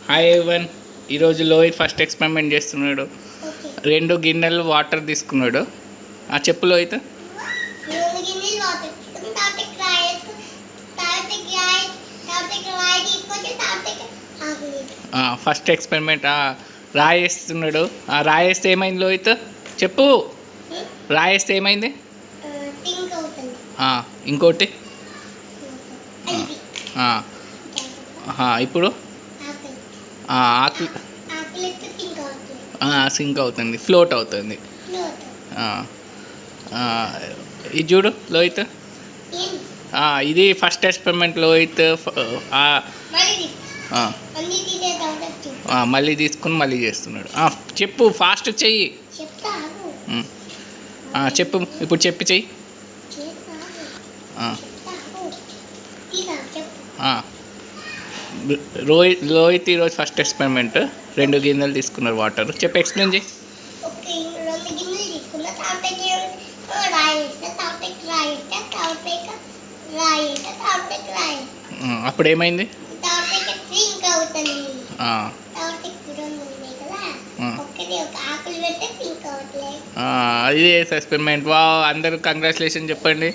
Hi ఎవన్. ఈరోజు Lohit first experiment చేస్తున్నాడు. Okay 2 గిన్నెలు వాటర్ తీసుకున్నాడు. చెప్పు లోహిత్. రెండు గిన్నెలు వాటర్ తీసుకుని రాయి తీసుకొచ్చి ఫస్ట్ ఎక్స్పెరిమెంట్ రాయి వేస్తున్నాడు. రాయి వేస్తే ఏమైంది లోహిత్? చెప్పు. రాయి వేస్తే ఏమైంది? పింక్ అవుతుంది. ఇంకోటి అది ఇప్పుడు ఆకులు ఆకులు ఆకులైతే పింక్ అవుతుంది. సింక్ అవుతుంది, ఫ్లోట్ అవుతుంది. ఫ్లోట్ ఇది చూడు లోహిత్. ఏంటి ఇది ఫస్ట్ ఎక్స్పెరిమెంట్ లోహిత్. మళ్ళీ అన్ని తీసే దాంట్లో మళ్ళీ తీసుకుని మళ్ళీ చేస్తున్నాడు. చెప్పు, ఫాస్ట్ చెయ్యి. చెప్తా ఆగు. చెప్పు, ఇప్పుడు చెప్పి చెయ్యి. చెప్తా ఆ, ఆగు. తీసా చెప్పు. లోహిత్ ఈరోజు ఫస్ట్ ఎక్స్పెరిమెంట్ 2 గిన్నెలు తీసుకున్నారు వాటర్. చెప్పు, ఎక్స్ప్లెయిన్ చేయి. ఓకే రెండు గిన్నెలు తీసుకున్నా తాతకి రాయి వేస్తే తాతకి రాయి వేస్తే తాతకి రాయి వేస్తే తాతకి రాయి అప్పుడు ఏమైంది? తాతకి పింక్ అవుతుంది. ఆ, తాతకి రెండు ఉన్నాయి కదా, ఒక్కటి ఒక ఆకులు పెడితే పింక్ అవుతుంది. ఇది ఎక్స్పెరిమెంట్. వా, అందరూ కంగ్రాచులేషన్ చెప్పండి.